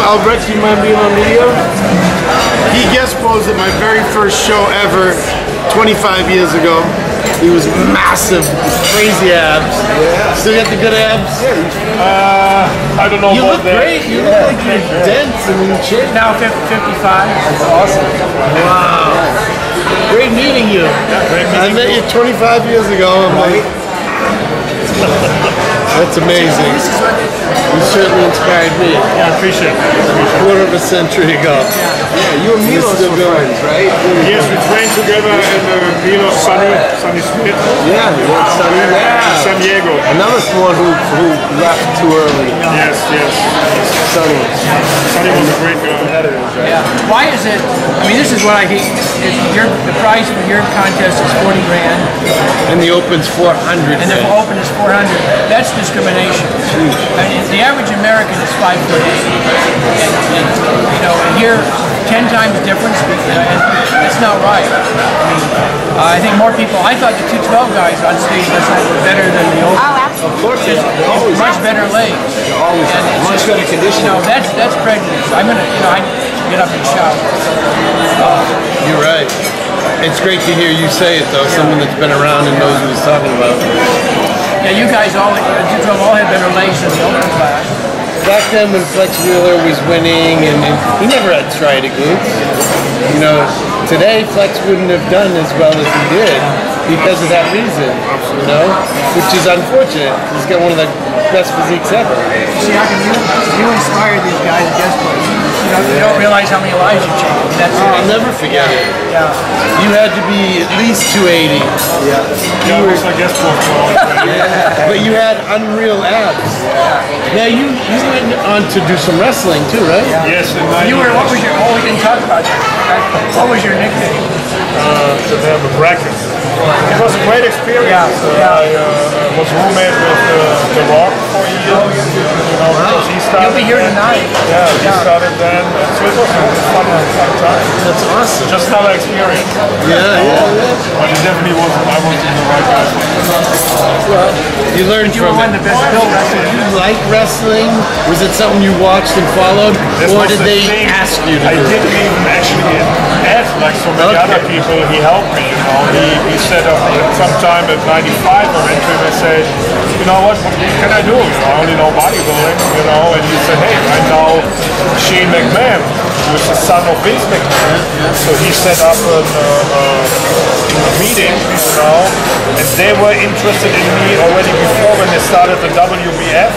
Albrecht, you mind being on video? He guest posed at my very first show ever 25 years ago. He was massive, crazy abs. Yeah. Still got the good abs? I don't know. You look great. You look like you're dense and in shape. Now 55. That's awesome. Wow. Great meeting you. Yeah, great meeting I met you 25 years ago. I'm like, that's amazing. You certainly inspired me. Yeah, I appreciate it. A quarter of a century ago. Yeah, you and Milos were friends, right? Yes, we trained together in Milos, Sunny Smith. Yeah, Sunny. Yeah. San Diego. Another one who left too early. Yes. Sunny. Sunny was a great guy. Yeah. Why is it? I mean, this is what I hate. The prize for your contest is 40 grand. And the Open's 400. And the Open is 400. That's discrimination. I mean, the average American is 5'8". And you know, and here 10 times difference. That's not right. I mean, I think more people. I thought the 212 guys on stage last night were better than the Open. Oh, absolutely. Of course, they're always much better legs. They're always much better conditioning. You know, that's prejudice. I'm gonna, you know, I get up and shout. You're right. It's great to hear you say it, though. Someone that's been around and knows what he's talking about. Yeah, you guys all had better legs than the Open class. Back then, when Flex Wheeler was winning, and he never had striated glutes. You know, today Flex wouldn't have done as well as he did because of that reason. You know, which is unfortunate. He's got one of the best physiques ever. See, Achim, you inspired these guys against us. You don't realize how many lives you changed. I'll never forget it. Yeah. You had to be at least 280. Yeah, it was like guest book. But you had unreal abs. Now you went on to do some wrestling too, right? Yes, and What was your? Oh, we didn't talk about that. What was your nickname? to have a bracket. It was a great experience. I was roommate with The Rock for a year. You know, because he started. You'll be here tonight. Yeah, he started then. So it was a fun time. That's awesome. Just another experience. Yeah. But it definitely wasn't. I wasn't the right guy. Well, you learned You were from one it. of the best built wrestlers. Did you like wrestling? Was it something you watched and followed, or Was did the they thing. ask you to I do it? didn't even actually ask like so many other people. He helped me, you know. He set up sometime at 95 I went to him and said, you know what can I do? I only know bodybuilding, you know. And he said, hey, I know Shane McMahon, who was the son of Vince McMahon. So he set up a meeting, you know, and they were interested in me already before when they started the WBF.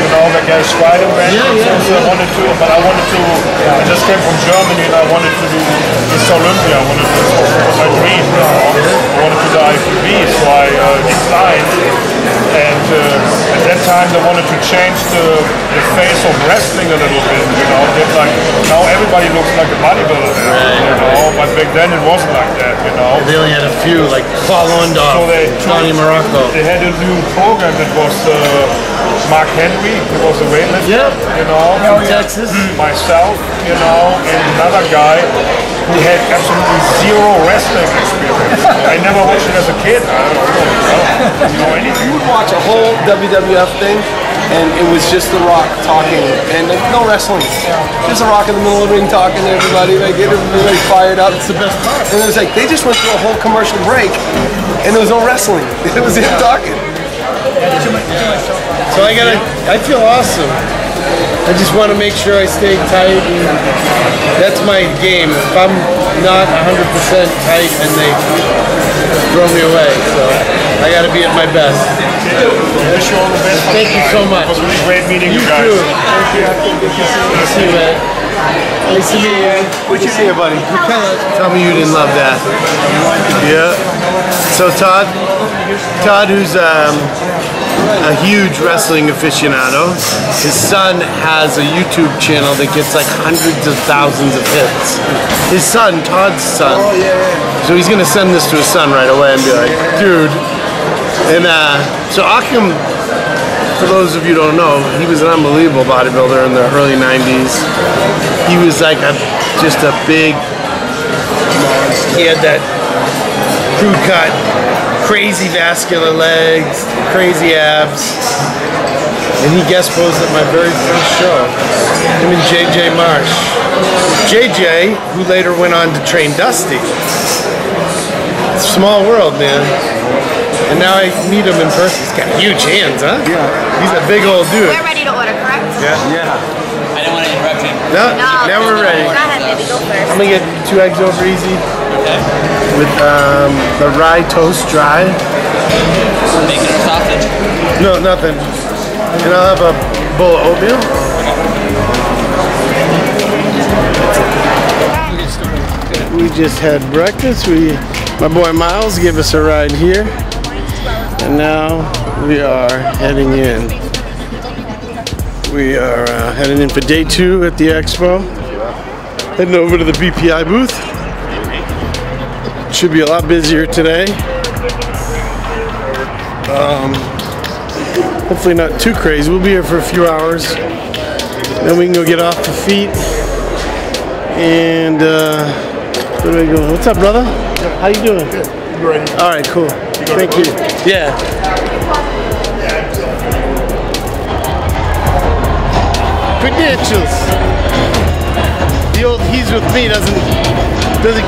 You know, the guy Schweider went, so I wanted to, I just came from Germany and I wanted to do this Olympia. I wanted to, it was my dream, you know. I wanted to do IFBB, so I declined. And at that time they wanted to change the face of wrestling a little bit, you know. Like, now everybody looks like a bodybuilder, you know, but back then it wasn't like that, you know. They only had a few, like Paul Ondorf, Johnny Morocco. They had a new program that was Mark Henry, who was a weightlifter, you know, from Texas. Myself, you know, and another guy who had absolutely zero wrestling experience. I never watched it as a kid. I don't know anything. You would watch a whole WWF thing, and it was just The Rock talking, and like, no wrestling. Just The Rock in the middle of the ring talking to everybody, like get everybody fired up. It's the best part. And it was like they just went through a whole commercial break, and there was no wrestling. It was him talking. So I feel awesome. I just want to make sure I stay tight, and that's my game. If I'm not 100% tight, then they throw me away. So I got to be at my best. Wish you all the best. Thank you so much. It was really great meeting you guys. Too. Thank you. Good to see you, man. Nice to meet you. Good to see you, buddy. Tell me you didn't love that. Yeah. So Todd, who's a huge wrestling aficionado. His son has a YouTube channel that gets like hundreds of thousands of hits. His son, Todd's son. Oh, yeah. So he's gonna send this to his son right away and be like, dude. And so Achim, for those of you who don't know, he was an unbelievable bodybuilder in the early 90s. He was like just a big, he had that crew cut, crazy vascular legs, crazy abs, and he guest posed at my very first show. Him and JJ Marsh. JJ, who later went on to train Dusty. It's a small world, man. And now I meet him in person. He's got huge hands, huh? Yeah. He's a big old dude. We're ready to order, correct? Yeah. I didn't want to interrupt him. No, now we're ready. Go ahead, baby, go first. I'm gonna get 2 eggs over easy. Okay. With the rye toast dry. Bacon or sausage? No, nothing. And I'll have a bowl of oatmeal. We just had breakfast. My boy Miles gave us a ride here. And now we are heading in. We are heading in for day 2 at the Expo. Heading over to the BPI booth. Should be a lot busier today. Hopefully not too crazy. We'll be here for a few hours. Then we can go get off the feet. And where do we go? What's up, brother? How you doing? Good. You ready? All right, cool. Thank you. Yeah. Credentials. The old "he's with me" doesn't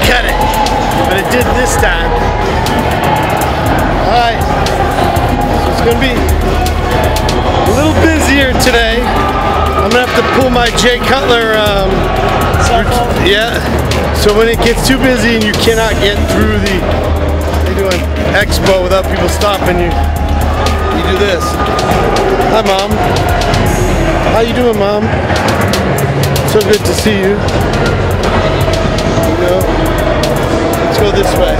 cut it, but it did this time. All right. So it's gonna be a little busier today. I'm gonna have to pull my Jay Cutler. Yeah. So when it gets too busy and you cannot get through the Expo without people stopping you, you do this. Hi, Mom. How you doing, Mom? So good to see you. Let's go this way.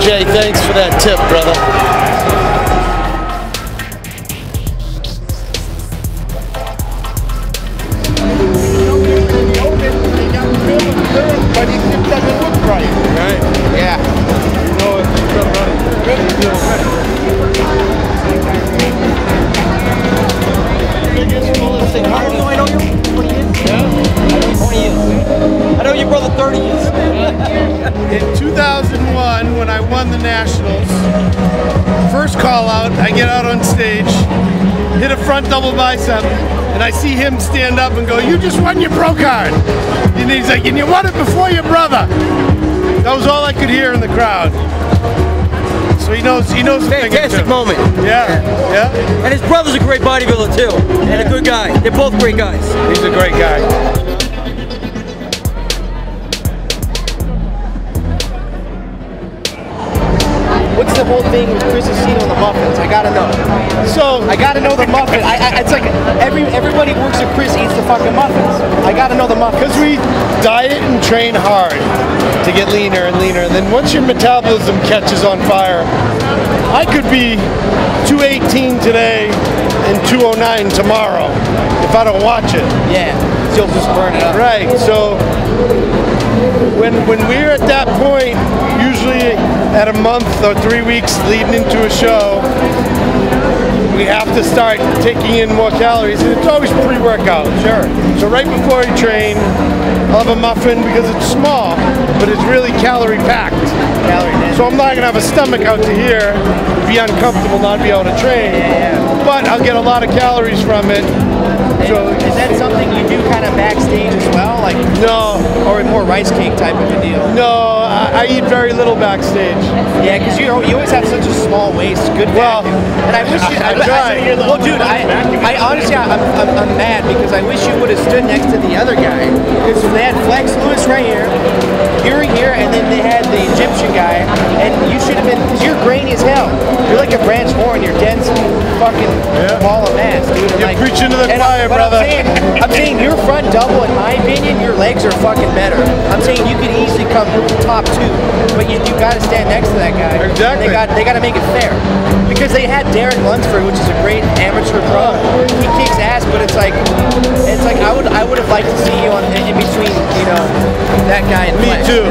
Jay, thanks for that tip, brother. But it doesn't look right. Right? Yeah. You know it. How do I know you? 20 years? Yeah. I know you 20 years. I know your brother 30 years. In 2001, when I won the Nationals, first call out, I get out on stage, hit a front double bicep, and I see him stand up and go, "You just won your pro card." And he's like, "And you won it before your brother." That was all I could hear in the crowd. So he knows the thing. Fantastic moment. Yeah, yeah. And his brother's a great bodybuilder too, and a good guy. They're both great guys. He's a great guy. What's the whole thing with Chris Acino and the muffins? I gotta know. So I gotta know the muffin. It's like everybody who works at Chris eats the fucking muffins. I gotta know the muffins. because we diet and train hard to get leaner and leaner, and then once your metabolism catches on fire, I could be 218 today and 209 tomorrow if I don't watch it. Yeah, you'll just burn it up. Right. So when we're at that point, usually at a month or 3 weeks leading into a show, we have to start taking in more calories, and it's always pre-workout. Sure. So right before I train, I'll have a muffin because it's small, but it's really calorie packed. So I'm not gonna have a stomach out to here, be uncomfortable, not be able to train. Yeah. But I'll get a lot of calories from it. So Is that something you do kind of backstage as well, like no, or more rice cake type of a deal? no, I eat very little backstage. Yeah, because you always have such a small waist, good vacuum. And I wish you. Well, dude, I honestly, I'm mad because I wish you would have stood next to the other guy. Because they had Flex Lewis right here, you're here, and then they had the Egyptian guy, and you should have been, because you're grainy as hell. You're like a branch horn. You're dense, fucking ball of mass, dude. And You're like, preaching to the choir, but brother. I'm saying your front double, in my opinion, your legs are fucking better. I'm saying you could easily come top 2, but you got to stand next to that guy. Exactly. They got to make it fair, because they had Derek Lunsford, which is a great amateur pro. He kicks ass, but it's like I would have liked to see you in between, that guy and Me Flex, too.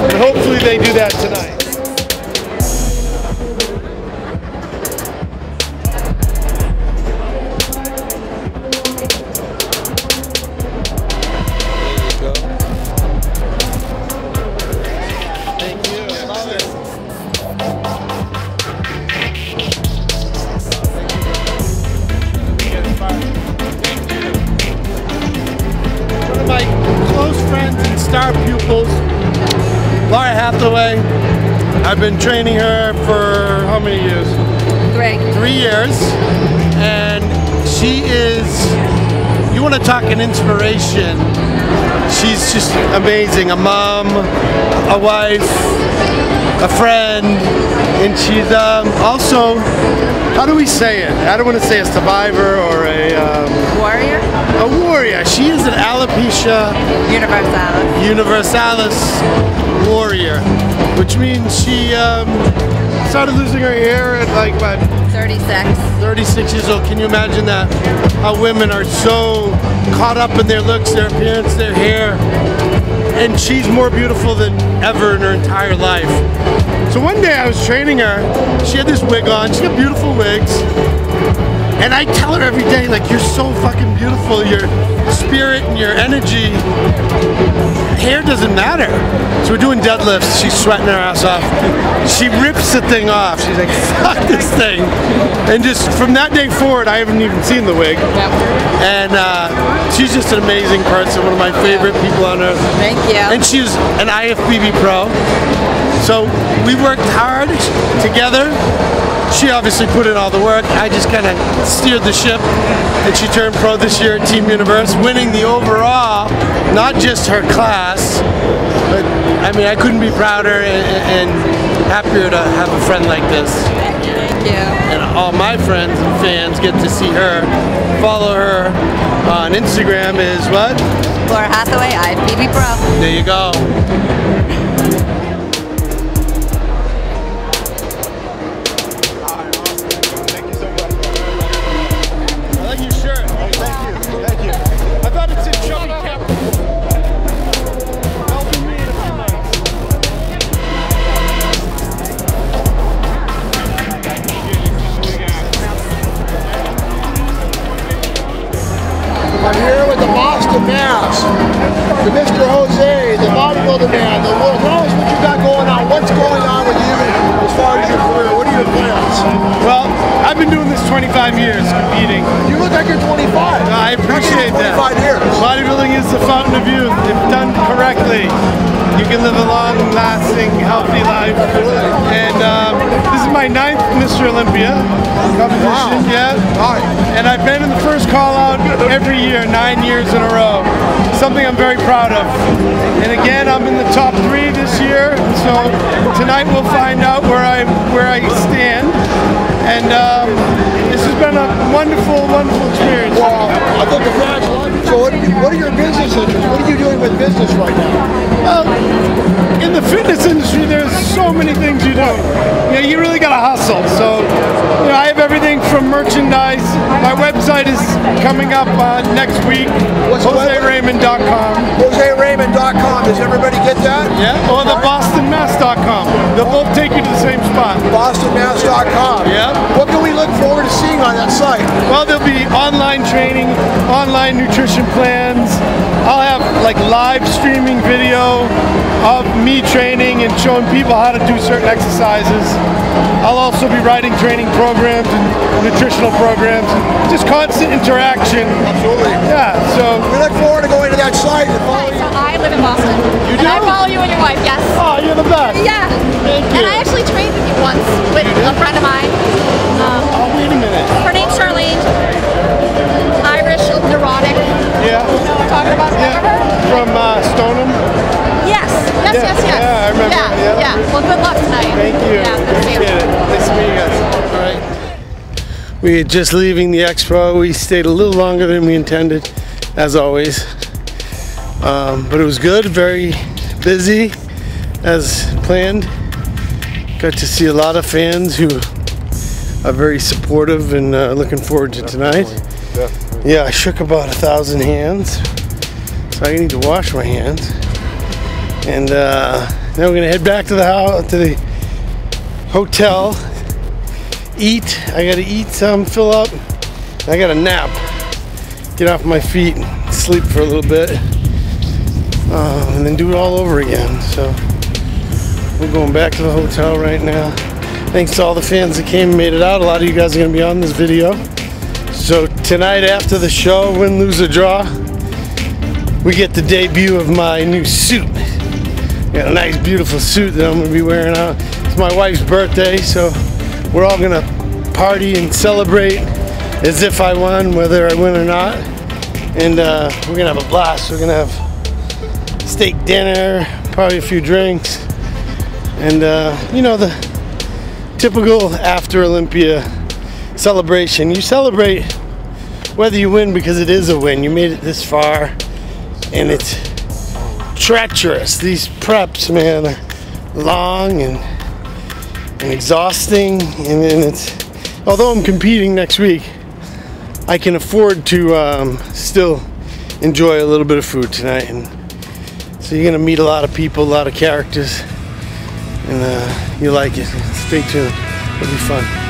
And hopefully they do that tonight. star pupils, Laura Hathaway. I've been training her for how many years? 3 years. And she is, you want to talk an inspiration, she's just amazing. A mom, a wife, a friend, and she's also, how do we say it? I don't want to say a survivor or a warrior. A warrior. She is an alopecia universalis warrior, which means she started losing her hair at like what? 36 years old. Can you imagine that? How women are so caught up in their looks, their appearance, their hair, and she's more beautiful than ever in her entire life. So one day I was training her, she had this wig on, she got beautiful wigs, and I tell her every day, like, you're so fucking beautiful, your spirit and your energy, hair doesn't matter. So we're doing deadlifts, she's sweating her ass off. She rips the thing off, she's like, fuck this thing. And just from that day forward, I haven't even seen the wig. And she's just an amazing person, one of my favorite people on earth. Thank you. And she's an IFBB pro. So we worked hard together. She obviously put in all the work. I just kind of steered the ship, and she turned pro this year at Team Universe, winning the overall, not just her class, but I mean, I couldn't be prouder and happier to have a friend like this. Thank you. And all my friends and fans get to see her. Follow her on Instagram is what? Laura Hathaway, IFBB Pro. There you go. I'm here with the Boston Mass, the Mr. Jose, the bodybuilder man, the world. Tell us what you got going on. What's going on with you as far as your career? What are your plans? Well, I've been doing this 25 years, competing. You look like you're 25. I appreciate that. 25 years. Bodybuilding is the fountain of youth. If done correctly, you can live a long, lasting, healthy life. And this is my 9th Mr. Olympia competition. Wow. Yeah. And I've been in the first call out every year, 9 years in a row. Something I'm very proud of. And again, I'm in the top 3 this year. So tonight we'll find out where I stand. And this has been a wonderful, wonderful experience. Well, I think the fans like it. So what are your business interests? What are you doing with business right now? Well, in the fitness industry, there's so many things you do. You know, you really got to hustle. So, you know, I have everything from merchandise. My website is coming up next week. What's JoseRaymond.com. JoseRaymond.com. Does everybody get that? Yeah. Or the BostonMass.com. They'll both take you to the same spot. BostonMass.com. Yeah. What can we look forward to seeing on that site? Well, there'll be online training, online nutrition plans. I'll have like live streaming video of me training and showing people how to do certain exercises. I'll also be writing training programs and nutritional programs, and just constant interaction. Absolutely. Yeah, so. We look forward to going to that site and following you. So I live in Boston. You do? And I follow you and your wife, yes. Oh, you're the best. Yeah. Thank you. And I actually trained with you once with a friend of mine. Oh, wait a minute. Her name's Charlene. Irish, neurotic. Yeah. You know what I'm talking about? Yeah. Remember her? From Stoneham? Yes. Yes, Yeah. yes, yes. Yeah, I remember. Yeah. Yeah. Well, good luck tonight. Thank you. Yeah, good to see you. Appreciate it. Nice to meet you guys. All right. We are just leaving the Expo. We stayed a little longer than we intended, as always. But it was good, very busy as planned. Got to see a lot of fans who are very supportive and looking forward to tonight. Definitely. Yeah, I shook about 1,000 hands, so I need to wash my hands. And now we're gonna head back to the house, to the hotel. Eat. I gotta eat some, fill up. I gotta nap. Get off my feet, sleep for a little bit, and then do it all over again. So we're going back to the hotel right now. Thanks to all the fans that came and made it out. A lot of you guys are gonna be on this video. So tonight after the show, win, lose, or draw, we get the debut of my new suit. Got a nice beautiful suit that I'm gonna be wearing out. It's my wife's birthday, so we're all gonna party and celebrate as if I won, whether I win or not. And we're gonna have a blast. We're gonna have steak dinner, probably a few drinks, and you know, the typical after Olympia celebration. You celebrate whether you win because it is a win. You made it this far, and it's treacherous. These preps, man, are long and exhausting, and it's, although I'm competing next week, I can afford to still enjoy a little bit of food tonight. And so you're gonna meet a lot of people, a lot of characters, and you like it. Stay tuned, it'll be fun.